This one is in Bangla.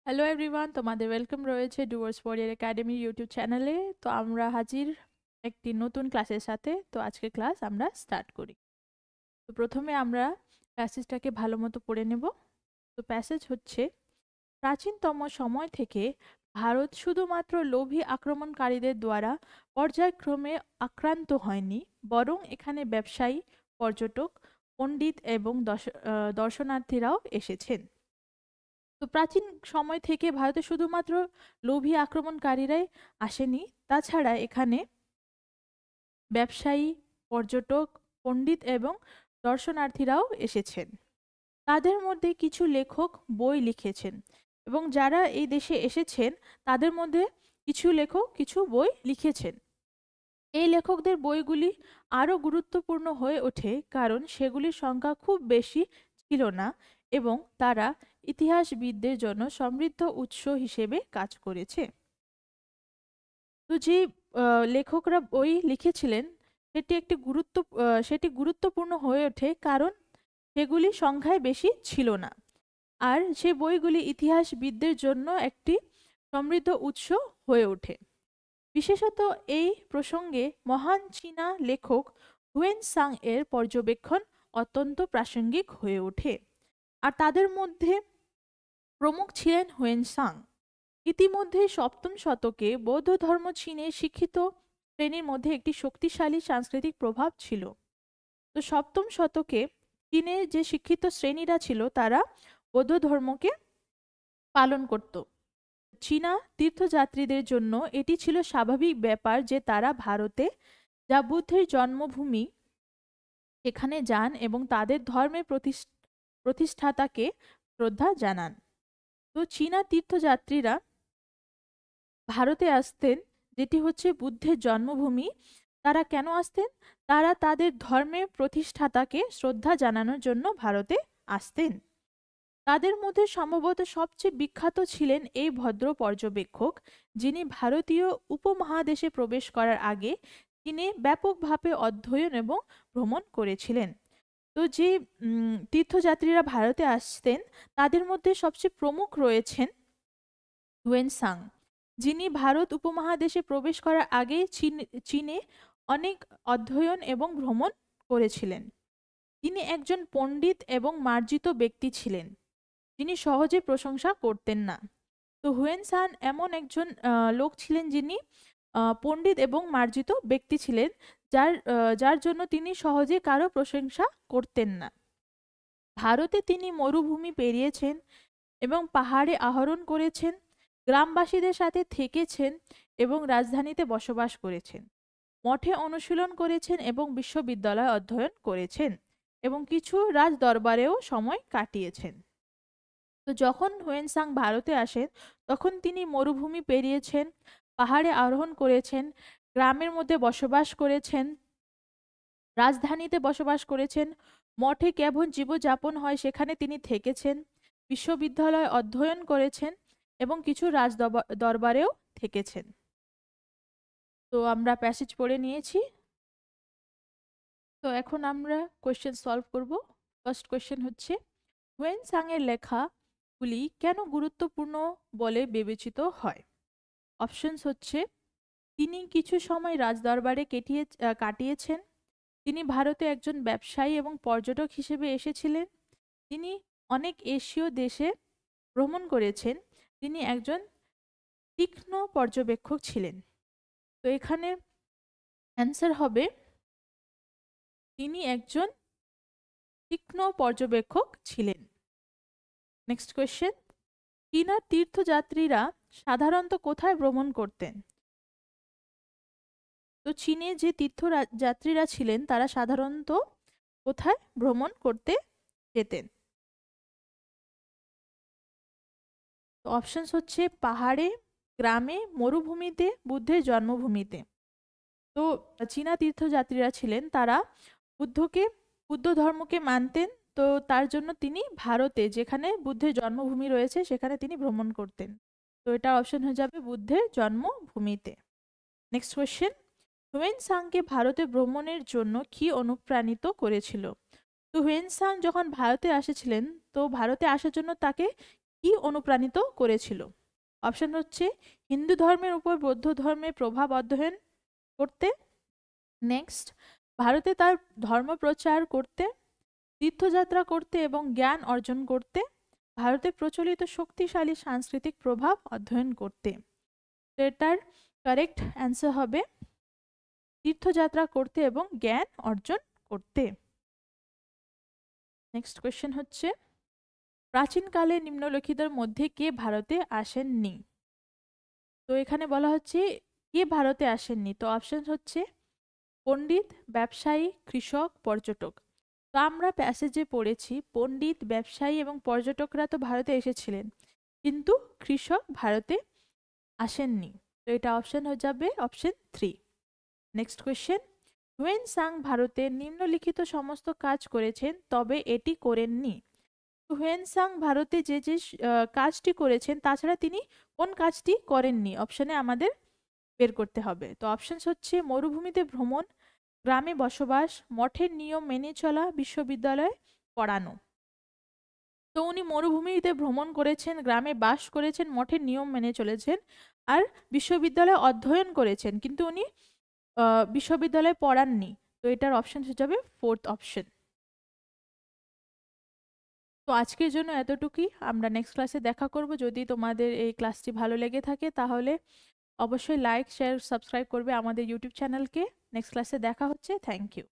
হ্যালো এভরিওয়ান, তোমাদের ওয়েলকাম রয়েছে ডুয়ার্স ওয়ারিয়র একাডেমি ইউটিউব চ্যানেলে। তো আমরা হাজির একটি নতুন ক্লাসের সাথে। তো আজকের ক্লাস আমরা স্টার্ট করি। তো প্রথমে আমরা প্যাসেজটাকে ভালো মতো পড়ে নেব। তো প্যাসেজ হচ্ছে, প্রাচীনতম সময় থেকে ভারত শুধুমাত্র লোভী আক্রমণকারীদের দ্বারা পর্যায়ক্রমে আক্রান্ত হয়নি, বরং এখানে ব্যবসায়ী, পর্যটক, পণ্ডিত এবং দর্শনার্থীরাও এসেছেন। তো প্রাচীন সময় থেকে ভারতে শুধুমাত্র লোভী আক্রমণকারীরাই আসেনি, তাছাড়া এখানে ব্যবসায়ী, পর্যটক, পণ্ডিত এবং দর্শনার্থীরাও এসেছেন। তাদের মধ্যে কিছু লেখক বই লিখেছেন, এবং যারা এই দেশে এসেছেন তাদের মধ্যে কিছু লেখক কিছু বই লিখেছেন। এই লেখকদের বইগুলি আরও গুরুত্বপূর্ণ হয়ে ওঠে কারণ সেগুলির সংখ্যা খুব বেশি ছিল না, এবং তারা ইতিহাসবিদদের জন্য সমৃদ্ধ উৎস হিসেবে কাজ করেছে। তো যে লেখকরা বই লিখেছিলেন সেটি গুরুত্বপূর্ণ হয়ে ওঠে কারণ সেগুলি সংখ্যায় বেশি ছিল না, আর সে বইগুলি ইতিহাসবিদদের জন্য একটি সমৃদ্ধ উৎস হয়ে ওঠে। বিশেষত এই প্রসঙ্গে মহান চীনা লেখক হুয়েন সাং এর পর্যবেক্ষণ অত্যন্ত প্রাসঙ্গিক হয়ে ওঠে, আর তাদের মধ্যে প্রমুখ ছিলেন হুয়েন সাং। ইতিমধ্যে সপ্তম শতকে বৌদ্ধ ধর্ম চীনের শিক্ষিত শ্রেণীর মধ্যে একটি শক্তিশালী সাংস্কৃতিক প্রভাব ছিল। তো সপ্তম শতকে চীনের যে শিক্ষিত শ্রেণীরা ছিল তারা বৌদ্ধ ধর্মকে পালন করত। চীনা তীর্থযাত্রীদের জন্য এটি ছিল স্বাভাবিক ব্যাপার যে তারা ভারতে, যা বুদ্ধের জন্মভূমি, সেখানে যান এবং তাদের ধর্মের প্রতিষ্ঠাতাকে শ্রদ্ধা জানান। তো চীনা তীর্থযাত্রীরা ভারতে আসতেন, যেটি হচ্ছে বুদ্ধের জন্মভূমি। তারা কেন আসতেন? তারা তাদের ধর্মের প্রতিষ্ঠাতাকে শ্রদ্ধা জানানোর জন্য ভারতে আসতেন। তাদের মধ্যে সম্ভবত সবচেয়ে বিখ্যাত ছিলেন এই ভদ্র পর্যবেক্ষক, যিনি ভারতীয় উপমহাদেশে প্রবেশ করার আগে তিনি ব্যাপকভাবে অধ্যয়ন এবং ভ্রমণ করেছিলেন। তো যে তীর্থযাত্রীরা ভারতে আসতেন তাদের মধ্যে সবচেয়ে প্রমুখ রয়েছেন হুয়েন সাং, যিনি ভারত উপমহাদেশে প্রবেশ করার আগে চীনে অনেক অধ্যয়ন এবং ভ্রমণ করেছিলেন। তিনি একজন পণ্ডিত এবং মার্জিত ব্যক্তি ছিলেন, যিনি সহজে প্রশংসা করতেন না। তো হুয়েন সান এমন একজন লোক ছিলেন যিনি পণ্ডিত এবং মার্জিত ব্যক্তি ছিলেন, যার জন্য তিনি সহজে কারো প্রশংসা করতেন না। ভারতে তিনি মরুভূমি পেরিয়েছেন এবং পাহাড়ে আরোহণ করেছেন, গ্রামবাসীদের সাথে থেকেছেন এবং রাজধানীতে বসবাস করেছেন, মঠে অনুশীলন করেছেন এবং বিশ্ববিদ্যালয়ে অধ্যয়ন করেছেন, এবং কিছু রাজ দরবারেও সময় কাটিয়েছেন। তো যখন হুয়েন সাং ভারতে আসেন তখন তিনি মরুভূমি পেরিয়েছেন, পাহাড়ে আরোহণ করেছেন, গ্রামের মধ্যে বসবাস করেছেন, রাজধানীতে বসবাস করেছেন, মঠে কেমন জীবনযাপন হয় সেখানে তিনি থেকেছেন, বিশ্ববিদ্যালয়ে অধ্যয়ন করেছেন এবং কিছু রাজ দরবারেও থেকেছেন। তো আমরা প্যাসেজ পড়ে নিয়েছি। তো এখন আমরা কোয়েশ্চেন সলভ করব। ফার্স্ট কোয়েশ্চেন হচ্ছে, হুয়েন সাং এর লেখাগুলি কেন গুরুত্বপূর্ণ বলে বিবেচিত হয়? অপশনস হচ্ছে, তিনি কিছু সময় রাজদরবারে কাটিয়েছেন, তিনি ভারতে একজন ব্যবসায়ী এবং পর্যটক হিসেবে এসেছিলেন, তিনি অনেক এশীয় দেশে ভ্রমণ করেছেন, তিনি একজন তীক্ষ্ণ পর্যবেক্ষক ছিলেন। তো এখানে অ্যান্সার হবে তিনি একজন তীক্ষ্ণ পর্যবেক্ষক ছিলেন। নেক্সট কোয়েশ্চেন, চীনা তীর্থযাত্রীরা সাধারণত কোথায় ভ্রমণ করতেন? তো চীনে যে তীর্থযাত্রীরা ছিলেন তারা সাধারণত কোথায় ভ্রমণ করতে যেতেন? তো অপশনস হচ্ছে পাহাড়ে, গ্রামে, মরুভূমিতে, বুদ্ধের জন্মভূমিতে। তো চীনা তীর্থযাত্রীরা ছিলেন তারা বুদ্ধ ধর্মকে মানতেন, তো তার জন্য তিনি ভারতে, যেখানে বুদ্ধের জন্মভূমি রয়েছে, সেখানে তিনি ভ্রমণ করতেন। তো এটা অপশন হয়ে যাবে বুদ্ধের জন্মভূমিতে। নেক্সট কোয়েশ্চেন, হুয়েন সাংকে ভারতে ভ্রমণের জন্য কি অনুপ্রাণিত করেছিল? তো হুয়েন সাং যখন ভারতে এসেছিলেন, তো ভারতে আসার জন্য তাকে কি কি অনুপ্রাণিত করেছিল? অপশন হচ্ছে হিন্দু ধর্মের উপর বৌদ্ধ ধর্মের প্রভাব অধ্যয়ন করতে, নেক্সট ভারতে তার ধর্ম প্রচার করতে, তীর্থযাত্রা করতে এবং জ্ঞান অর্জন করতে, ভারতে প্রচলিত শক্তিশালী সাংস্কৃতিক প্রভাব অধ্যয়ন করতে। তো এটার কারেক্ট অ্যান্সার হবে তীর্থযাত্রা করতে এবং জ্ঞান অর্জন করতে। নেক্সট কোয়েশ্চেন হচ্ছে প্রাচীনকালে নিম্নলিখিতের মধ্যে কে ভারতে আসেননি? তো এখানে বলা হচ্ছে কে ভারতে আসেননি, তো অপশন হচ্ছে পণ্ডিত, ব্যবসায়ী, কৃষক, পর্যটক। তো আমরা প্যাসেজে পড়েছি পণ্ডিত, ব্যবসায়ী এবং পর্যটকরা তো ভারতে এসেছিলেন, কিন্তু কৃষক ভারতে আসেননি। তো এটা অপশন হয়ে যাবে অপশন 3। নেক্সট কোয়েশ্চেন হুয়েন সাং ভারতে নিম্নলিখিত সমস্ত কাজ করেছেন তবে এটি করেননি। হুয়েন সাং ভারতে যে যে কাজটি করেছেন তাছাড়া তিনি কোন কাজটি করেননি অপশনে আমাদের বের করতে হবে। তো অপশন হচ্ছে মরুভূমিতে ভ্রমণ, গ্রামে বসবাস, মঠের নিয়ম মেনে চলা, বিশ্ববিদ্যালয়ে পড়ানো। তো উনি মরুভূমিতে ভ্রমণ করেছেন, গ্রামে বাস করেছেন, মঠের নিয়ম মেনে চলেছেন আর বিশ্ববিদ্যালয়ে অধ্যয়ন করেছেন, কিন্তু উনি বিশ্ববিদ্যালয়ে পড়াননি। তো এটার অপশন হয়ে যাবে 4th অপশন। তো আজকের জন্য এতটুকুই, আমরা নেক্সট ক্লাসে দেখা করব। যদি তোমাদের এই ক্লাসটি ভালো লেগে থাকে তাহলে অবশ্যই লাইক, শেয়ার, সাবস্ক্রাইব করবে আমাদের ইউটিউব চ্যানেলকে। নেক্সট ক্লাসে দেখা হচ্ছে। Thank you.